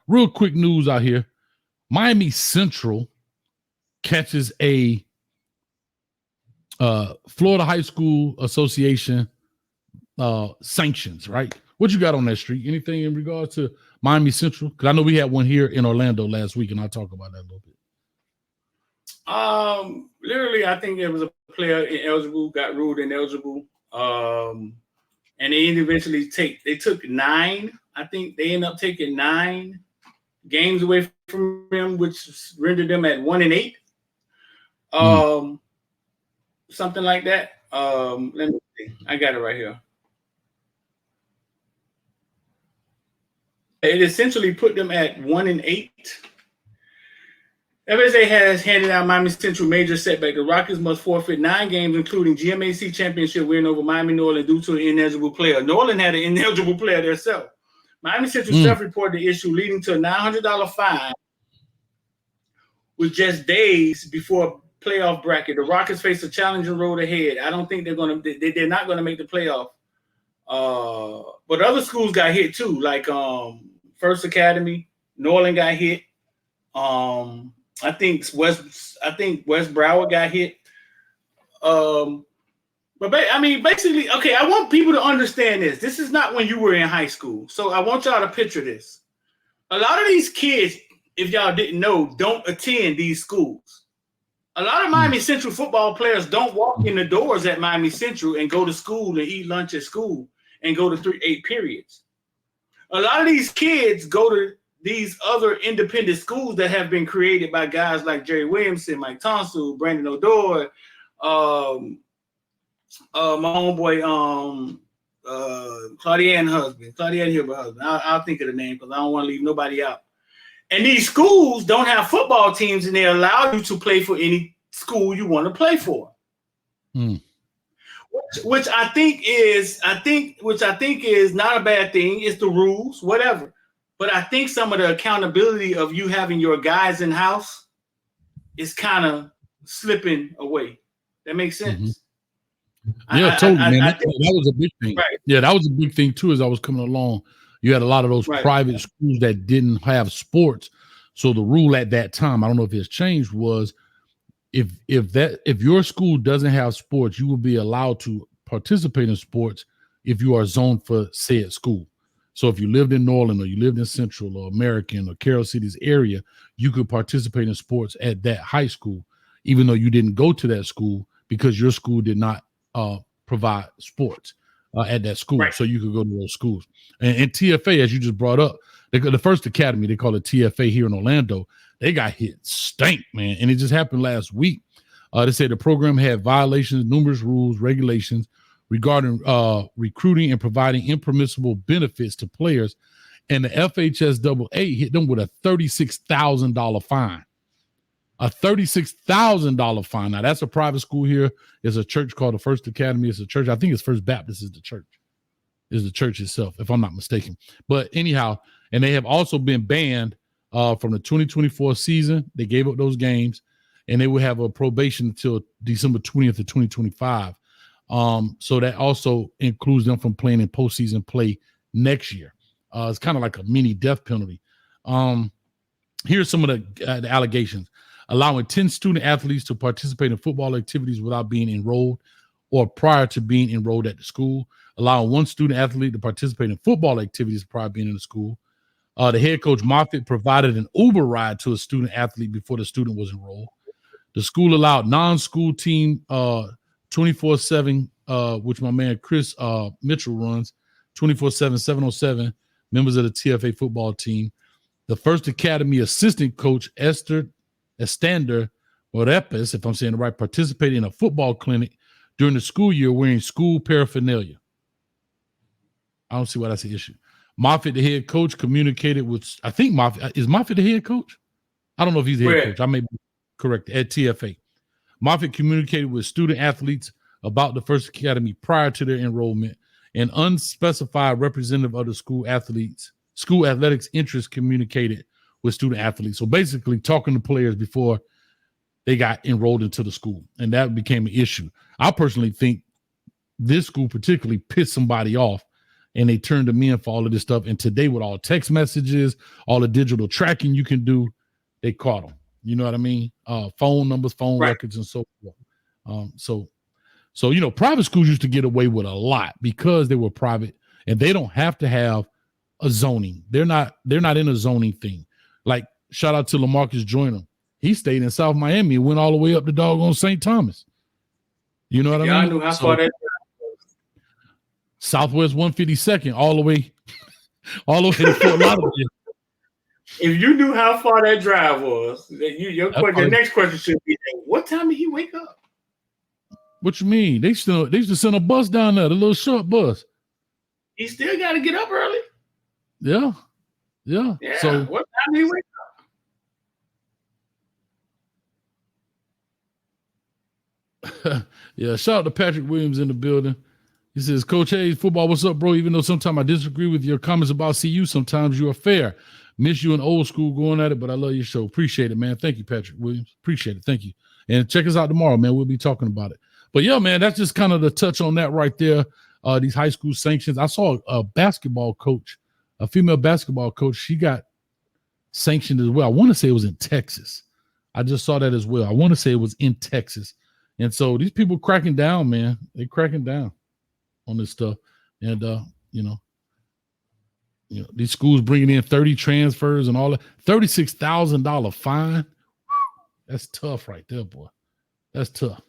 Real quick news out here. Miami Central catches a Florida High School Association sanctions, right? What you got on that street? Anything in regards to Miami Central? Because I know we had one here in Orlando last week, and I'll talk about that a little bit. Literally, I think there was a player ineligible, got ruled ineligible. And they eventually took 9. I think they ended up taking 9 games away from him, which rendered them at 1-8. Something like that. Let me see. I got it right here. It essentially put them at 1-8. FSA has handed out Miami Central major setback. The Rockets must forfeit 9 games, including GMAC championship win over Miami Norland due to an ineligible player. Norland had an ineligible player themselves. Miami Central self-reported the issue, leading to a $900 fine with just days before playoff bracket. The Rockets face a challenging road ahead. I don't think they're not going to make the playoff. But other schools got hit too, like First Academy, Norland got hit. I think West Broward got hit. But basically, okay, I want people to understand this. This is not when you were in high school. So I want y'all to picture this. A lot of these kids, if y'all didn't know, don't attend these schools. A lot of Miami Central football players don't walk in the doors at Miami Central and go to school and eat lunch at school and go to 8 periods. A lot of these kids go to these other independent schools that have been created by guys like Jerry Williamson, Mike Tonsil, Brandon Odor, my homeboy, Claudianne Hilbert husband. I'll think of the name because I don't want to leave nobody out. And these schools don't have football teams, and they allow you to play for any school you want to play for. Which I think is not a bad thing. It's the rules, whatever. But I think some of the accountability of you having your guys in house is kind of slipping away. That makes sense. Yeah, totally, man. That was a big thing. Right. Yeah, that was a big thing too. As I was coming along, you had a lot of those private schools that didn't have sports. So the rule at that time, I don't know if it's changed, was if your school doesn't have sports, you will be allowed to participate in sports if you are zoned for said school. So if you lived in Norland or you lived in Central or American or Carroll City's area, you could participate in sports at that high school, even though you didn't go to that school because your school did not provide sports at that school. Right. So you could go to those schools. And TFA, as you just brought up, the first academy, they call it TFA here in Orlando, they got hit stank, man. And it just happened last week. They said the program had violations, numerous rules, regulations regarding recruiting and providing impermissible benefits to players. And the FHSAA hit them with a $36,000 fine. A $36,000 fine. Now, that's a private school here. There's a church called the First Academy. It's a church. I think it's First Baptist is the church itself, if I'm not mistaken. But anyhow, and they have also been banned from the 2024 season. They gave up those games, and they will have a probation until December 20th of 2025. So that also includes them from playing in postseason play next year. It's kind of like a mini death penalty. Here's some of the allegations. Allowing 10 student athletes to participate in football activities without being enrolled or prior to being enrolled at the school. Allowing 1 student athlete to participate in football activities prior to being in the school. The head coach Moffitt provided an Uber ride to a student athlete before the student was enrolled. The school allowed non-school team 24/7, which my man Chris Mitchell runs, 24/7, 707 members of the TFA football team. The First Academy assistant coach Estander Morepes, if I'm saying it right, participated in a football clinic during the school year wearing school paraphernalia. I don't see why that's an issue. Moffitt, the head coach, communicated with, I think Moffitt, is Moffitt the head coach? I don't know if he's the head coach. I may be correct, at TFA. Moffitt communicated with student athletes about the First Academy prior to their enrollment. An unspecified representative of the school athletics interest communicated with student athletes. So basically talking to players before they got enrolled into the school. And that became an issue. I personally think this school particularly pissed somebody off and they turned them in for all of this stuff. And today, with all text messages, all the digital tracking you can do, they caught them. You know what I mean? Phone numbers, phone records, and so forth. So you know, private schools used to get away with a lot because they were private, and they don't have to have a zoning. They're not in a zoning thing. Like, shout out to LaMarcus Joyner. He stayed in South Miami and went all the way up to doggone St. Thomas. You know what I mean? Knew how far that Southwest 152nd, all the way to Fort Lauderdale. If you knew how far that drive was, your next question should be, what time did he wake up? What you mean? They used to send a bus down there, the little short bus. He still got to get up early. Yeah. So what time did he wake up? Yeah, shout out to Patrick Williams in the building. He says, Coach Hayes, football, what's up, bro? Even though sometimes I disagree with your comments about CU, sometimes you are fair. Miss you in old school going at it, but I love your show. Appreciate it, man. Thank you, Patrick Williams. Appreciate it. Thank you. And check us out tomorrow, man. We'll be talking about it. But yeah, man, that's just kind of the touch on that right there. These high school sanctions. I saw a basketball coach, a female basketball coach. She got sanctioned as well. I want to say it was in Texas. I just saw that as well. I want to say it was in Texas. And so these people cracking down, man. They're cracking down on this stuff. And, you know, these schools bringing in 30 transfers and all that. $36,000 fine. That's tough right there, boy. That's tough.